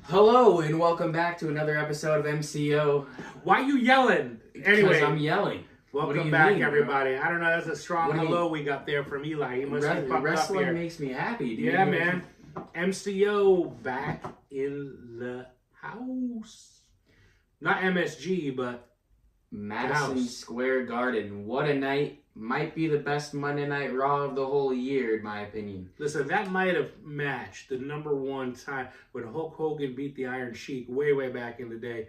Hello and welcome back to another episode of MCO. Why you yelling? Anyway, Because I'm yelling. welcome back, everybody. I don't know, that's a strong hello we got there from Eli. He must be pumped Wrestling up here. makes me happy, dude. Yeah, man. MCO back in the house. Not MSG, but Madison Square Garden. What a night. Might be the best Monday Night Raw of the whole year, in my opinion. listen, that might have matched the #1 time when Hulk Hogan beat the Iron Sheik way, way back in the day.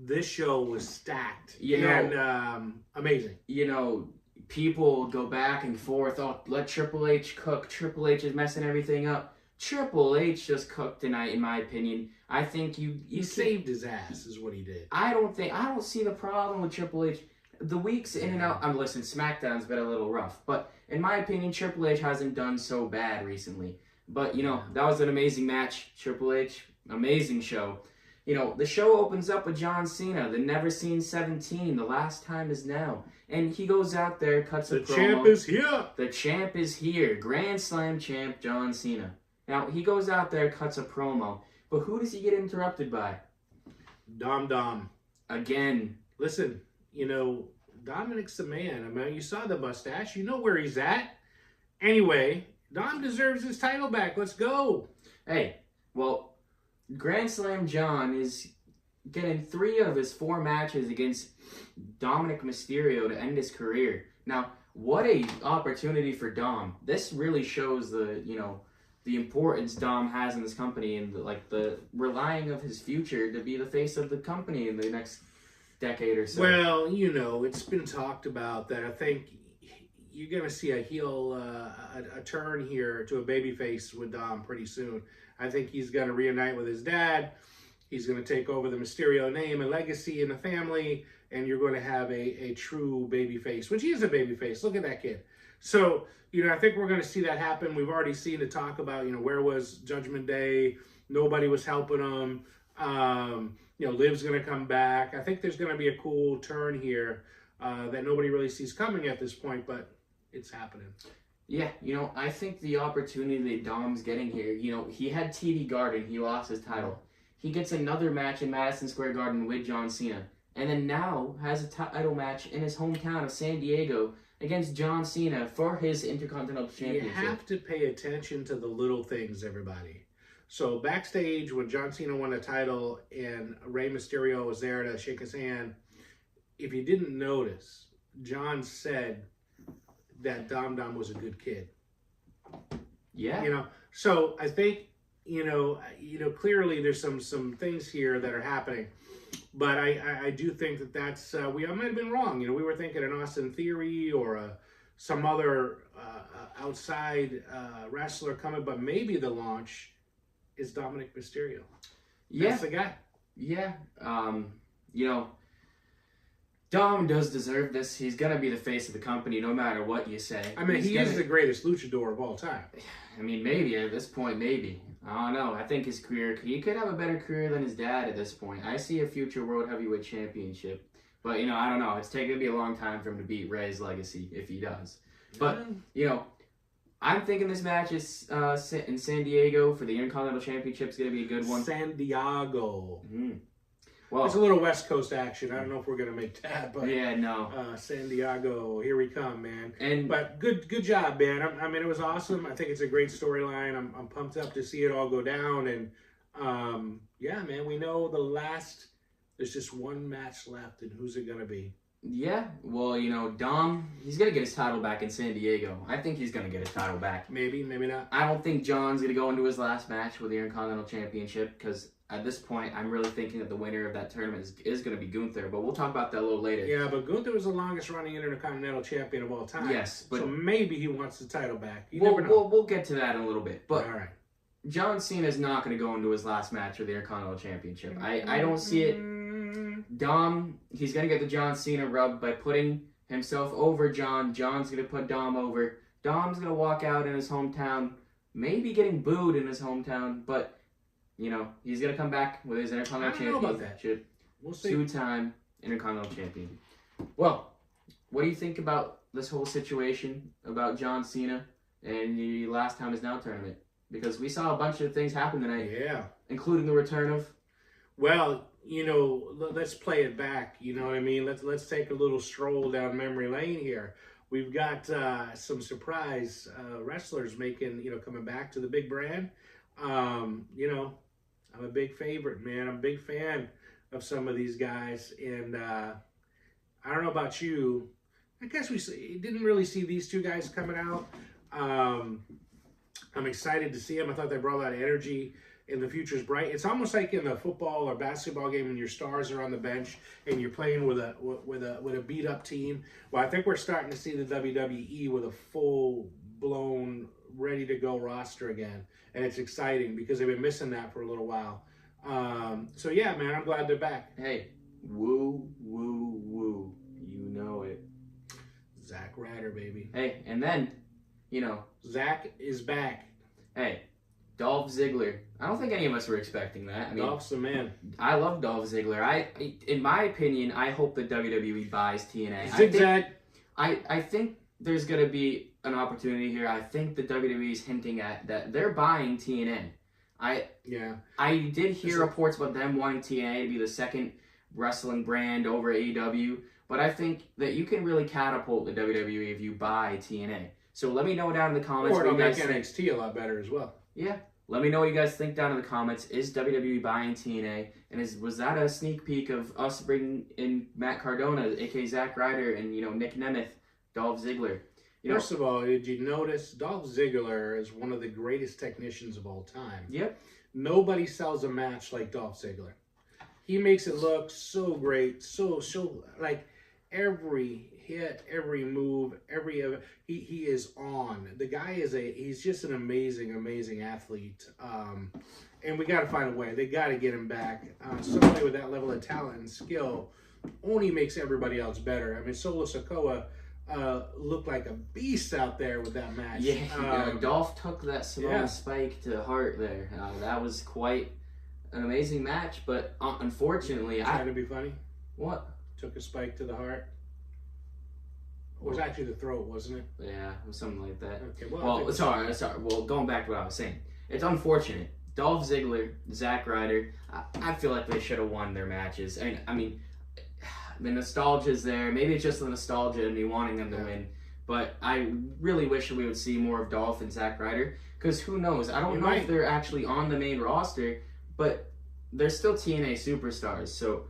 This show was stacked and amazing. You know, people go back and forth. Oh, let Triple H cook. Triple H is messing everything up. Triple H just cooked tonight, in my opinion. I think He saved his ass, is what he did. I don't see the problem with Triple H. The weeks in and out, listen, SmackDown's been a little rough, but in my opinion, Triple H hasn't done so bad recently. But, that was an amazing match. Triple H, amazing show. The show opens up with John Cena, the Never Seen 17, the last time is now. And he goes out there, cuts a promo. The champ is here! The champ is here. Grand Slam champ John Cena. Now, he goes out there, cuts a promo. But who does he get interrupted by? Dom. Again. Listen, Dominic's the man. I mean, you saw the mustache. You know where he's at. Anyway, Dom deserves his title back. Let's go. Hey, well, Grand Slam John is getting 3 of his 4 matches against Dominic Mysterio to end his career. Now, what a opportunity for Dom. This really shows the importance Dom has in this company and the relying of his future to be the face of the company in the next decade or so. Well, it's been talked about that I think you're going to see a heel, a turn here to a babyface with Dom pretty soon. I think he's going to reunite with his dad. He's going to take over the Mysterio name and legacy in the family, and you're going to have a true babyface, which he is a babyface. Look at that kid. So, I think we're going to see that happen. We've already seen the talk about, where was Judgment Day? Nobody was helping him. Liv's going to come back. I think there's going to be a cool turn here that nobody really sees coming at this point, but it's happening. Yeah, I think the opportunity that Dom's getting here, he had TD Garden, he lost his title. He gets another match in Madison Square Garden with John Cena, and then now has a title match in his hometown of San Diego against John Cena for his Intercontinental Championship. You have to pay attention to the little things, everybody. So backstage, when John Cena won the title and Rey Mysterio was there to shake his hand, if you didn't notice, John said that Dom was a good kid. Yeah. So I think, clearly there's some things here that are happening. But I do think that's, we might have been wrong. We were thinking an Austin Theory or some other outside wrestler coming, but maybe the launch is Dominic Mysterio. Yeah. That's the guy. Yeah. Dom does deserve this. He's going to be the face of the company no matter what you say. I mean, he is the greatest luchador of all time. I mean, maybe at this point, maybe. I don't know. I think his career, he could have a better career than his dad at this point. I see a future World Heavyweight Championship. But, I don't know. It's going to be a long time for him to beat Rey's legacy if he does. But, I'm thinking this match is in San Diego for the Intercontinental Championship. Is going to be a good one. San Diego. Mm-hmm. Well, it's a little West Coast action. I don't know if we're going to make that, but yeah, no. San Diego, here we come, man. And but good job, man. I mean, it was awesome. I think it's a great storyline. I'm pumped up to see it all go down. And yeah, man, we know there's just one match left, and who's it going to be? Yeah, well, Dom, he's going to get his title back in San Diego. I think he's going to get his title back. Maybe not. I don't think John's going to go into his last match with the Intercontinental Championship because at this point, I'm really thinking that the winner of that tournament is going to be Gunther, but we'll talk about that a little later. Yeah, but Gunther was the longest running Intercontinental Champion of all time. Yes, but so maybe he wants the title back. We'll get to that in a little bit. But all right. John Cena's not going to go into his last match with the Intercontinental Championship. I don't see it. Dom, he's going to get the John Cena rub by putting himself over John. John's going to put Dom over. Dom's going to walk out in his hometown, maybe getting booed in his hometown, but he's going to come back with his Intercontinental Championship. We'll see. 2-time Intercontinental Champion. Well, what do you think about this whole situation about John Cena and the Last Time Is Now tournament? because we saw a bunch of things happen tonight, Yeah. including the return of. Well, let's play it back. You know what I mean? Let's take a little stroll down memory lane here. We've got some surprise wrestlers coming back to the big brand. I'm a big favorite, man. I'm a big fan of some of these guys, and I don't know about you. I guess we didn't really see these two guys coming out. I'm excited to see them. I thought they brought a lot of energy, and the future's bright. It's almost like in a football or basketball game when your stars are on the bench and you're playing with a beat up team. Well, I think we're starting to see the WWE with a full blown, ready to go roster again, and it's exciting because they've been missing that for a little while. So yeah, man, I'm glad they're back. Hey, woo, woo, woo. You know it. Zack Ryder, baby. Hey, and then, Zack is back. Hey, Dolph Ziggler. I don't think any of us were expecting that. I mean, Dolph's the man. I love Dolph Ziggler. In my opinion, I hope the WWE buys TNA. Zigzag. I think there's going to be an opportunity here. I think the WWE is hinting at that they're buying TNA. I did hear reports about them wanting TNA to be the second wrestling brand over AEW, but I think that you can really catapult the WWE if you buy TNA. So let me know down in the comments. Or it'll make NXT a lot better as well. Yeah. Let me know what you guys think down in the comments. Is WWE buying TNA? And was that a sneak peek of us bringing in Matt Cardona, aka Zack Ryder, and Nick Nemeth, Dolph Ziggler? First of all, did you notice Dolph Ziggler is one of the greatest technicians of all time? Yep. Nobody sells a match like Dolph Ziggler. He makes it look so great, so like every hit, every move, he is on. The guy he's just an amazing athlete. And we got to find a way. They got to get him back. Somebody with that level of talent and skill only makes everybody else better. I mean, Solo Sikoa looked like a beast out there with that match. Yeah, Dolph took that Samoan spike to heart there. That was quite an amazing match, but unfortunately, trying to be funny. What? Took a spike to the heart. It was actually the throat, wasn't it? Yeah, it was something like that. Okay, well, sorry. Well, going back to what I was saying, it's unfortunate. Dolph Ziggler, Zack Ryder, I feel like they should have won their matches. I mean, the nostalgia's there. Maybe it's just the nostalgia and me wanting them to win. But I really wish we would see more of Dolph and Zack Ryder. Because who knows? I don't know if they're actually on the main roster, but they're still TNA superstars. So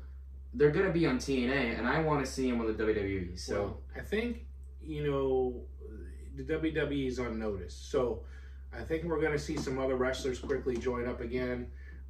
they're going to be on TNA, and I want to see them on the WWE. So well, I think, the WWE is on notice. So I think we're going to see some other wrestlers quickly join up again.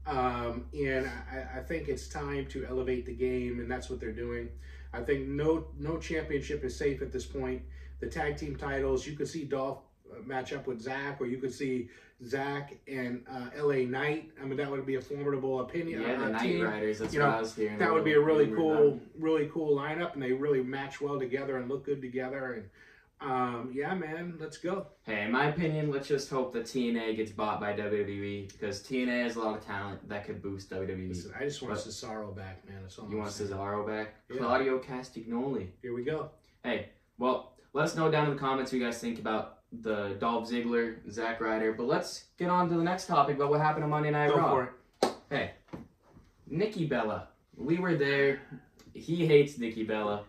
And I think it's time to elevate the game, and that's what they're doing. I think no championship is safe at this point. The tag team titles, you could see Dolph match up with Zack, or you could see Zack and LA Knight. I mean, that would be a formidable opinion. Yeah, the Knight Riders. That's what I was hearing. That would be a really cool lineup, and they really match well together and look good together. And yeah, man, let's go. Hey, in my opinion, let's just hope that TNA gets bought by WWE, because TNA has a lot of talent that could boost WWE. Listen, I just want Cesaro back, man. That's all you want Cesaro back? Yeah. Claudio Castagnoli. Here we go. Hey, well, let us know down in the comments what you guys think about the Dolph Ziggler, Zack Ryder. But let's get on to the next topic about what happened on Monday Night Raw. For it. Hey, Nikki Bella. We were there. He hates Nikki Bella.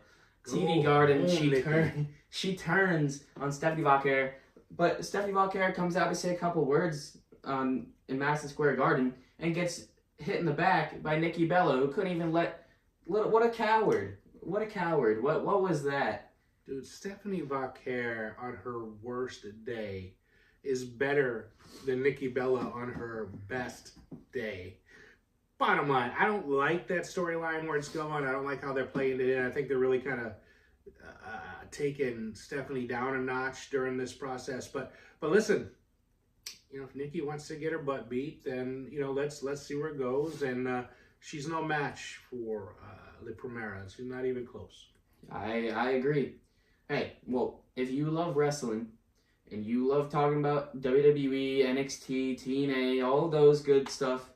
TD Garden, she turns on Stephanie Valkyrie, but Stephanie Valkyrie comes out to say a couple words in Madison Square Garden and gets hit in the back by Nikki Bella, who couldn't even what a coward. What a coward. What was that? Dude, Stephanie Valkyrie on her worst day is better than Nikki Bella on her best day. Bottom line, I don't like that storyline where it's going. I don't like how they're playing it in. I think they're really kind of taking Stephanie down a notch during this process. But listen, if Nikki wants to get her butt beat, then let's see where it goes. And she's no match for La Primera. She's not even close. I agree. Hey, well, if you love wrestling and you love talking about WWE, NXT, TNA, all of those good stuff,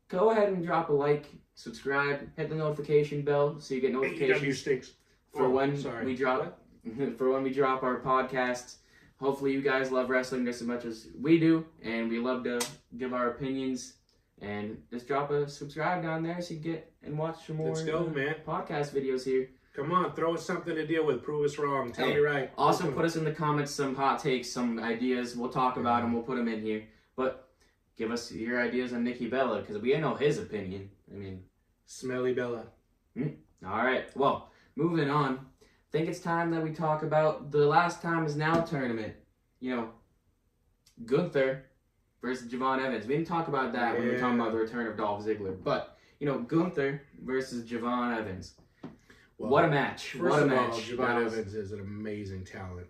go ahead and drop a like, subscribe, hit the notification bell so you get notifications AEW stinks. for when we drop our podcasts. hopefully you guys love wrestling just as much as we do, and we love to give our opinions. And just drop a subscribe down there so you get and watch some more Let's go, man. podcast videos here. Come on, throw us something to deal with. Prove us wrong. Tell me right. Also, put us in the comments some hot takes, some ideas. We'll talk about them. We'll put them in here. But give us your ideas on Nikki Bella, because we know his opinion. I mean, Smelly Bella. All right. Well, moving on. I think it's time that we talk about the Last Time Is Now tournament. You know, Gunther versus Javon Evans. We didn't talk about that when we were talking about the return of Dolph Ziggler. But, you know, Gunther versus Javon Evans. Well, what a match. What a match. Javon Evans is an amazing talent.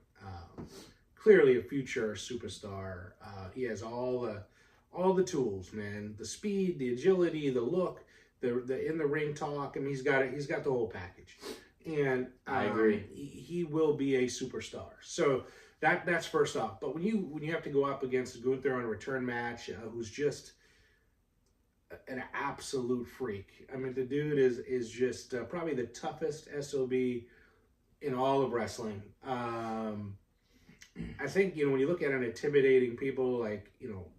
Clearly a future superstar. He has all the tools, man. The speed, the agility, the look, the in the ring talk. I mean, he's got the whole package. And I agree. He will be a superstar. So that's first off. But when you have to go up against Gunther on a return match, who's just an absolute freak. I mean, the dude is just probably the toughest SOB in all of wrestling. I think, when you look at an intimidating people like,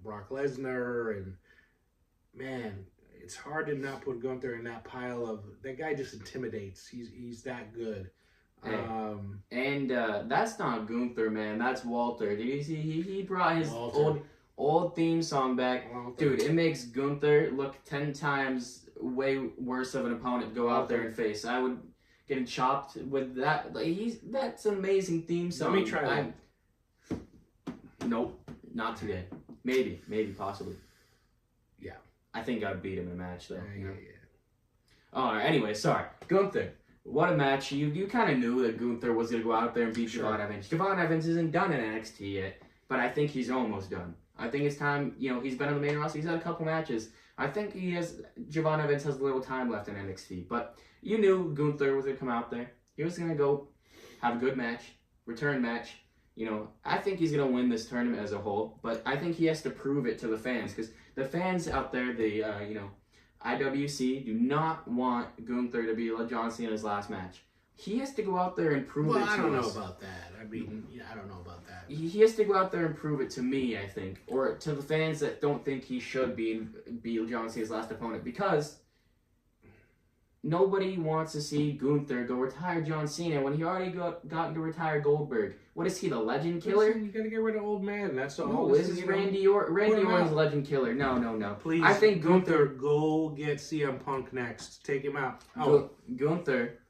Brock Lesnar, and man, it's hard to not put Gunther in that pile of, that guy just intimidates. He's that good. Hey. And that's not Gunther, man. That's Walter. Did you see? He brought his old theme song back. Dude, it makes Gunther look 10 times way worse of an opponent to go out there and face. I would get him chopped with that. That's an amazing theme song. Let me try that. Nope, not today. Maybe, possibly. Yeah. I think I'd beat him in a match, though. Yeah. All right, anyway, sorry. Gunther. What a match. You kind of knew that Gunther was going to go out there and beat Javon Evans. Javon Evans isn't done in NXT yet, but I think he's almost done. I think it's time, he's been on the main roster. He's had a couple matches. I think Javon Evans has a little time left in NXT, but you knew Gunther was going to come out there. He was going to go have a good match, return match. I think he's going to win this tournament as a whole, but I think he has to prove it to the fans, because the fans out there, the, IWC do not want Gunther to be John Cena's last match. He has to go out there and prove it to us. I don't know about that. I mean, I don't know about that. He has to go out there and prove it to me, I think, or to the fans that don't think he should be John Cena's last opponent, because nobody wants to see Gunther go retire John Cena when he already got to retire Goldberg. What is he, the legend killer? Listen, you gotta get rid of old man. That's all. No, this is Randy Orton's legend killer. No. Please, I think Gunther, go get CM Punk next. Take him out. Gunther.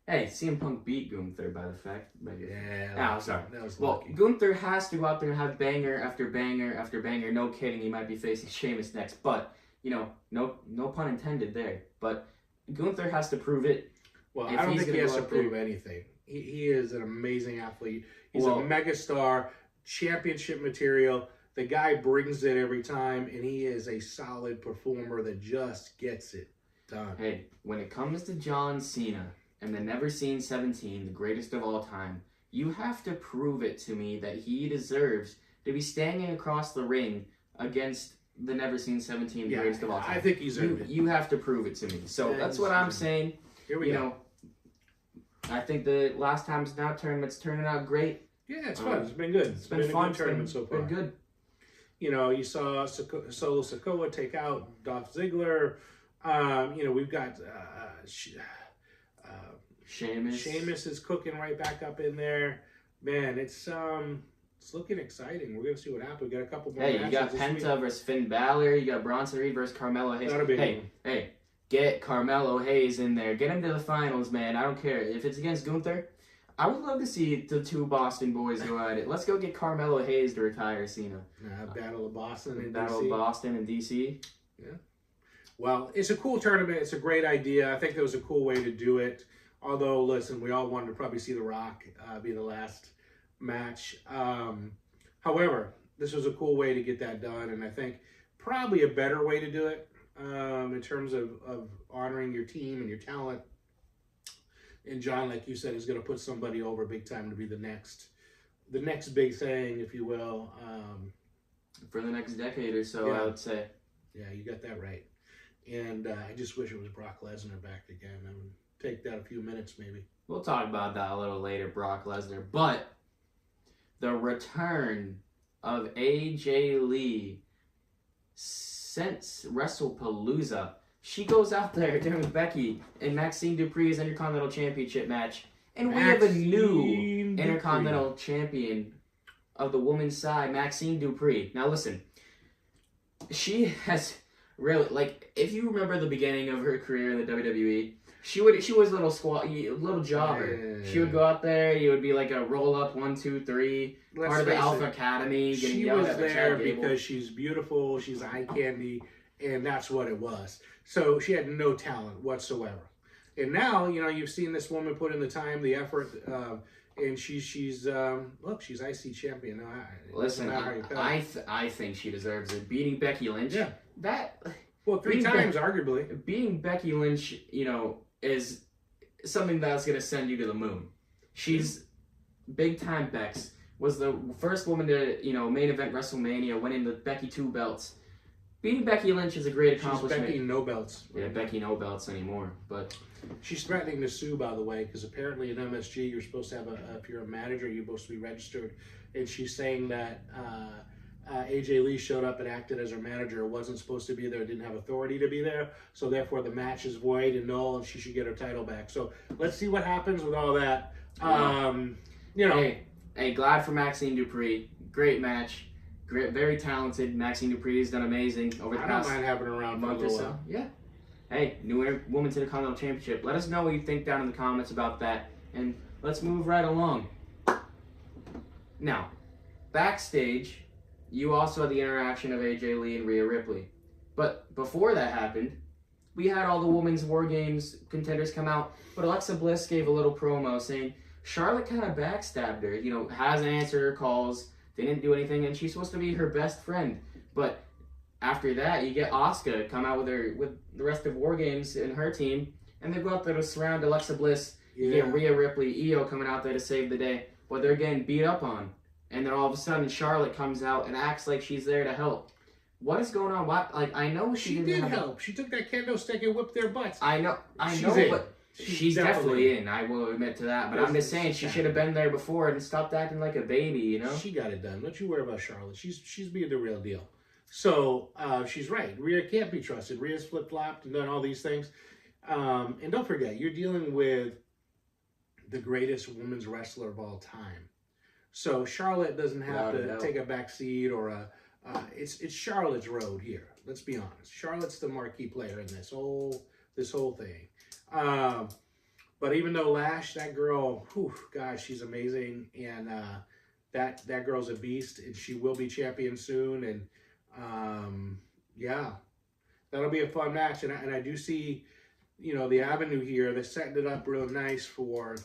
Hey, CM Punk beat Gunther by the fact. Yeah. Sorry. That was lucky. Gunther has to go out there and have banger after banger after banger. No kidding, he might be facing Sheamus next, but no pun intended there. But Gunther has to prove it. Well, I don't think he has to prove anything. He is an amazing athlete. He's a megastar, championship material. The guy brings it every time, and he is a solid performer that just gets it done. Hey, when it comes to John Cena and the Never Seen 17, the greatest of all time, you have to prove it to me that he deserves to be standing across the ring against the Never Seen 17, the greatest of all time. I think he's earned it. You have to prove it to me. So that's what I'm saying. Here we go. I think the Last Time Is Now tournament's turning out great. Yeah, it's fun. It's been good. It's been fun. A good tournament so far. Been good. You saw Solo Sikoa take out Dolph Ziggler. We've got Sheamus. Sheamus is cooking right back up in there. Man, it's looking exciting. We're gonna see what happens. We got a couple more. Hey, you got Penta versus Finn Balor. You got Bronson Reed versus Carmelo Hayes. Hey, get Carmelo Hayes in there. Get him to the finals, man. I don't care if it's against Gunther. I would love to see the two Boston boys go at it. Let's go get Carmelo Hayes to retire Cena. Battle of Boston and Battle DC. of Boston and DC. Yeah. Well, it's a cool tournament. It's a great idea. I think that was a cool way to do it. Although, listen, we all wanted to probably see The Rock be the last match. However, this was a cool way to get that done, and I think probably a better way to do it in terms of honoring your team and your talent. And John, like you said, is going to put somebody over big time to be the next big thing, if you will. For the next decade or so, I would say. Yeah, you got that right. And I just wish it was Brock Lesnar back again. I would take that a few minutes, maybe. We'll talk about that a little later, Brock Lesnar. But the return of AJ Lee since WrestlePalooza. She goes out there during Becky and Maxine Dupri's Intercontinental Championship match, and we have a new Intercontinental Champion of the women's side, Maxine Dupri. Now listen, she has really, like, if you remember the beginning of her career in the WWE, she was a little jobber. Yeah. She would go out there. You would be like a roll up 1, 2, 3, part of the Alpha Academy. Getting She yelled was at by there Chad Gable. because she's beautiful, she's eye candy, and that's what it was. So she had no talent whatsoever. And now, you know, you've seen this woman put in the time, the effort, and she's look, she's IC champion. No, Listen, I think she deserves it. Beating Becky Lynch. Yeah. Well, 3 times, arguably. Beating Becky Lynch, you know, is something that's going to send you to the moon. She's big time Bex. Was the first woman to, you know, main event WrestleMania, winning the Becky 2 belts. Beating Becky Lynch is a great accomplishment. She's Becky no belts. Yeah, Becky no belts anymore. But she's threatening to sue, by the way, because apparently in MSG you're supposed to have if you're a manager, you're supposed to be registered. And she's saying that AJ Lee showed up and acted as her manager, wasn't supposed to be there, didn't have authority to be there, so therefore the match is void and null, and she should get her title back. So let's see what happens with all that. You know, hey, glad for Maxine Dupri. Great match. Great, very talented. Maxine Dupri has done amazing over the past I don't mind having her around for a month or little so. while. Yeah. Hey, new Women's Intercontinental Championship. Let us know what you think down in the comments about that, and let's move right along. Now, backstage, you also had the interaction of AJ Lee and Rhea Ripley. But before that happened, we had all the Women's War Games contenders come out, but Alexa Bliss gave a little promo saying Charlotte kind of backstabbed her, you know, hasn't answered her calls, didn't do anything, and she's supposed to be her best friend. But after that, you get Asuka come out with the rest of War Games and her team, and they go out there to surround Alexa Bliss. You get Rhea Ripley, Io coming out there to save the day, but they're getting beat up on. And then all of a sudden, Charlotte comes out and acts like she's there to help. What is going on? What, like, I know she did help. She took that kendo stick and whipped their butts. I know, but she's definitely in. I will admit to that. But I'm just saying, she should have been there before and stopped acting like a baby. You know, she got it done. Don't you worry about Charlotte. She's being the real deal. So she's right. Rhea can't be trusted. Rhea's flip flopped and done all these things. And don't forget, you're dealing with the greatest women's wrestler of all time. So Charlotte doesn't have to take a back seat or it's Charlotte's road here. Let's be honest. Charlotte's the marquee player in this whole thing. But even though Lash, that girl, gosh, she's amazing, and that girl's a beast, and she will be champion soon. And yeah, that'll be a fun match. And I do see, you know, the avenue here. They're setting it up real nice for,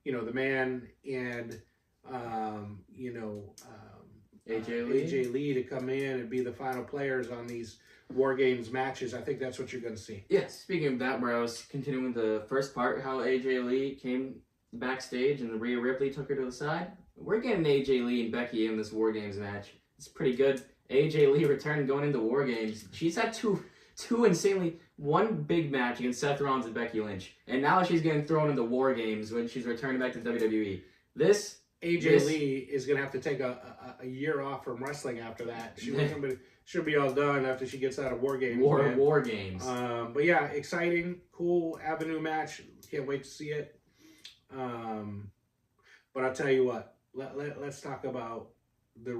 you know, the man and AJ Lee to come in and be the final players on these War Games matches. I think that's what you're going to see. Yeah, speaking of that, where I was continuing the first part, how AJ Lee came backstage and Rhea Ripley took her to the side. We're getting AJ Lee and Becky in this War Games match. It's pretty good. AJ Lee returned going into War Games. She's had two one big match against Seth Rollins and Becky Lynch, and now she's getting thrown into War Games when she's returning back to WWE. AJ Lee is going to have to take a year off from wrestling after that. She'll be all done after she gets out of War Games. War Games. But yeah, exciting, cool avenue match. Can't wait to see it. But I'll tell you what, let's talk about the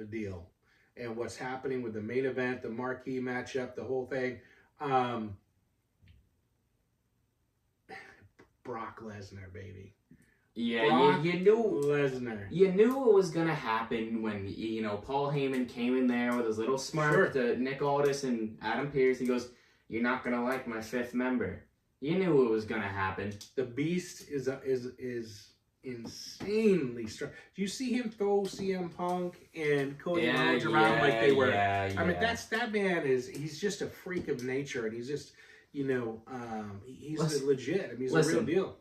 deal and what's happening with the main event, the marquee matchup, the whole thing. Brock Lesnar, baby. Yeah, you knew Lesnar. You knew it was gonna happen when, you know, Paul Heyman came in there with his little smirk to Nick Aldis and Adam Pearce. He goes, "You're not gonna like my fifth member." You knew it was gonna happen. The Beast is insanely strong. Do you see him throw CM Punk and Cody Rhodes around like they were? Yeah. I mean, that man he's just a freak of nature, and he's just, you know, he's legit. I mean, he's a real deal.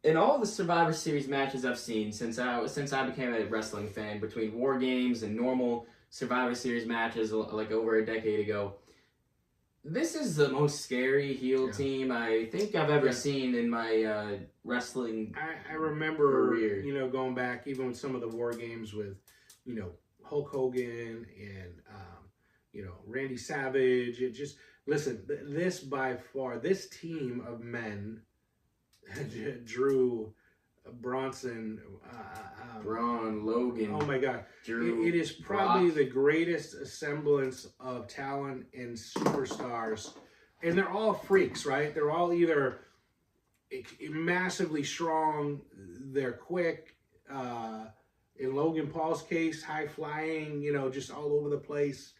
In all the Survivor Series matches I've seen since I became a wrestling fan, between War Games and normal Survivor Series matches like over a decade ago, This is the most scary heel Yeah. team I think I've ever Yeah. seen in my wrestling. I remember, Career. going back even with some of the war games with, Hulk Hogan and, Randy Savage. It just, listen, this by far, this team of men, Drew, Bronson, Braun, Logan, oh my God. Drew. It is probably Brock. the greatest semblance of talent and superstars. And they're all freaks, right? They're all either massively strong, they're quick. In Logan Paul's case, high flying, just all over the place.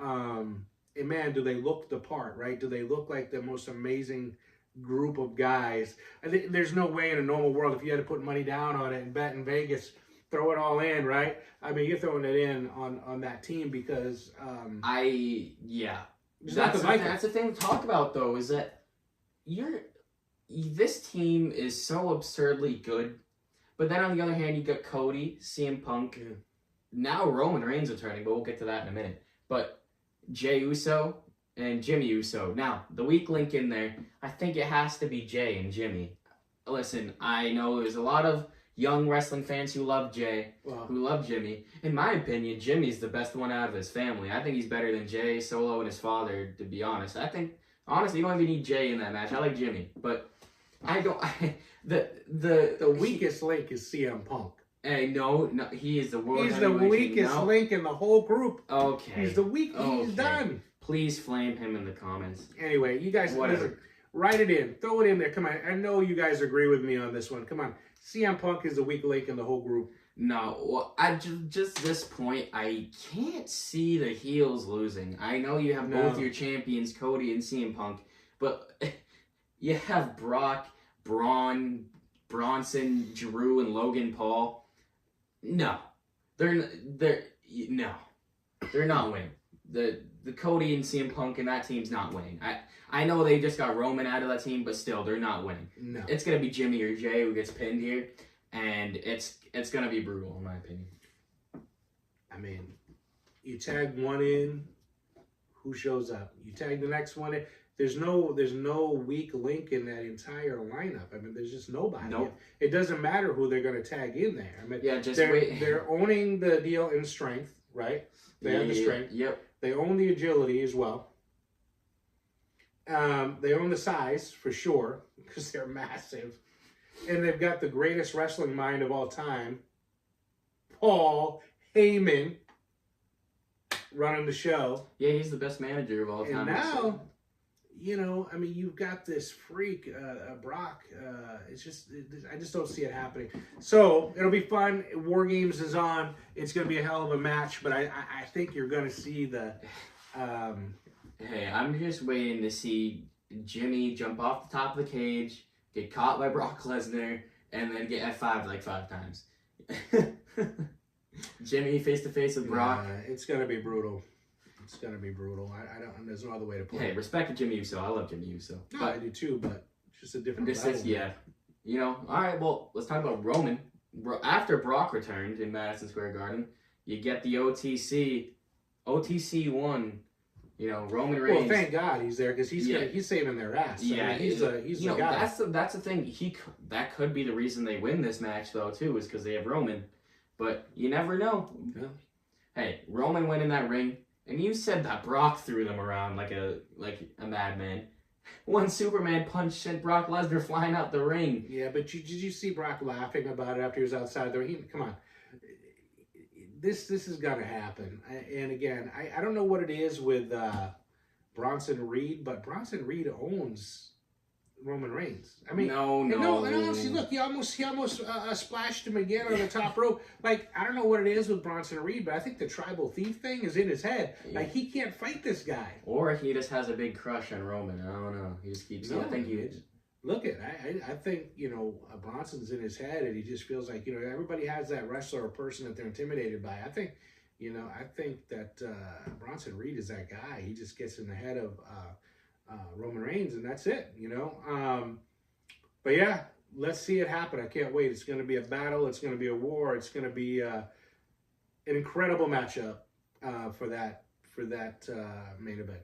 And man, do they look the part, right? Do they look like the most amazing group of guys? I think there's no way in a normal world, if you had to put money down on it and bet in Vegas, throw it all in, right? I mean, you're throwing it in on that team because Yeah. there's That's nothing like it. that's the thing to talk about though, is that this team is so absurdly good, but then on the other hand, you got Cody, CM Punk, Yeah. now Roman Reigns returning, but we'll get to that in a minute. But Jey Uso and Jimmy Uso. Now, the weak link in there, I think it has to be Jey and Jimmy. Listen, I know there's a lot of young wrestling fans who love Jey, Well, who love Jimmy. In my opinion, Jimmy's the best one out of his family. I think he's better than Jey, Solo, and his father, to be honest. I think, honestly, you don't even need Jey in that match. I like Jimmy, but I don't... the weakest link is CM Punk. Hey, no, he is the world He's the heavyweight weakest champion. link in the whole group. No. Okay. He's the weak. He's Okay. done. Please flame him in the comments. Anyway, you guys, Whatever. listen, write it in. Throw it in there. Come on. I know you guys agree with me on this one. Come on. CM Punk is the weak link in the whole group. No, well, I just this point, I can't see the heels losing. I know you have both No. your champions, Cody and CM Punk, but you have Brock, Braun, Bronson, Drew, and Logan Paul. No, they're not winning. The Cody and CM Punk and that team's not winning. I know they just got Roman out of that team, but still, they're not winning. No. It's gonna be Jimmy or Jey who gets pinned here, and it's gonna be brutal in my opinion. I mean, you tag one in, who shows up? You tag the next one in. There's no weak link in that entire lineup. I mean, there's just nobody. Nope. It doesn't matter who they're going to tag in there. I mean, Yeah, just they're wait. they're owning the deal in strength, right? They have the strength. Yep. They own the agility as well. They own the size for sure because they're massive, and they've got the greatest wrestling mind of all time, Paul Heyman, running the show. Yeah, he's the best manager of all time. And now, I mean, you've got this freak, Brock. I just don't see it happening. So it'll be fun. War Games is on. It's going to be a hell of a match, but I think you're going to see the. Hey, I'm just waiting to see Jimmy jump off the top of the cage, get caught by Brock Lesnar, and then get F5 like 5 times. Jimmy face to face with Brock. It's going to be brutal. It's going to be brutal. I don't. There's no other way to put Hey, it. respect to Jimmy Uso. I love Jimmy Uso. No, I do too, but it's just a different This level. is, yeah. All right, well, let's talk about Roman. After Brock returned in Madison Square Garden, you get the OTC. OTC won. Roman Reigns. Well, thank God he's there because he's saving their ass. Yeah, I mean, he's the guy. That's the thing. That could be the reason they win this match though too, is because they have Roman. But you never know. Yeah. Hey, Roman went in that ring, and you said that Brock threw them around like a madman. One Superman punch sent Brock Lesnar flying out the ring. Yeah, but did you see Brock laughing about it after he was outside the ring? Come on. This is gonna happen, and again, I don't know what it is with Bronson Reed, but Bronson Reed owns Roman Reigns. I mean, no. and honestly, look, he almost splashed him again on the top rope. Like, I don't know what it is with Bronson Reed, but I think the tribal thief thing is in his head. Yeah. Like, he can't fight this guy. Or he just has a big crush on Roman. I don't know. He just keeps. I think he. Look I think Bronson's in his head, and he just feels like everybody has that wrestler or person that they're intimidated by. I think that Bronson Reed is that guy. He just gets in the head of Roman Reigns, and that's it. But yeah, let's see it happen. I can't wait. It's going to be a battle. It's going to be a war. It's going to be an incredible matchup for that main event.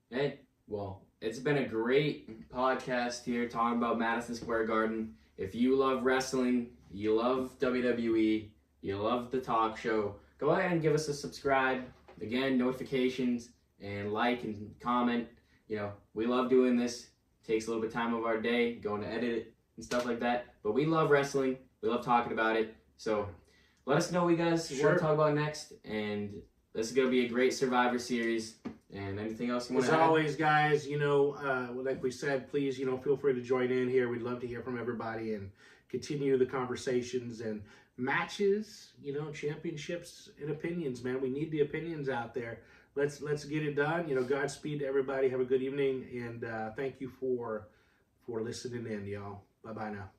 Hey, Well, it's been a great podcast here talking about Madison Square Garden. If you love wrestling, you love WWE, you love the talk show, go ahead and give us a subscribe. Again, notifications, and like and comment. You know, we love doing this. Takes a little bit of time of our day, going to edit it and stuff like that. But we love wrestling. We love talking about it. So let us know what you guys want to talk about next. And this is going to be a great Survivor Series. And anything else you want to add? As always, guys, you know, like we said, please, you know, feel free to join in here. We'd love to hear from everybody and continue the conversations and matches, you know, championships and opinions, man. We need the opinions out there. Let's get it done. You know, Godspeed to everybody. Have a good evening, and thank you for listening in, y'all. Bye-bye now.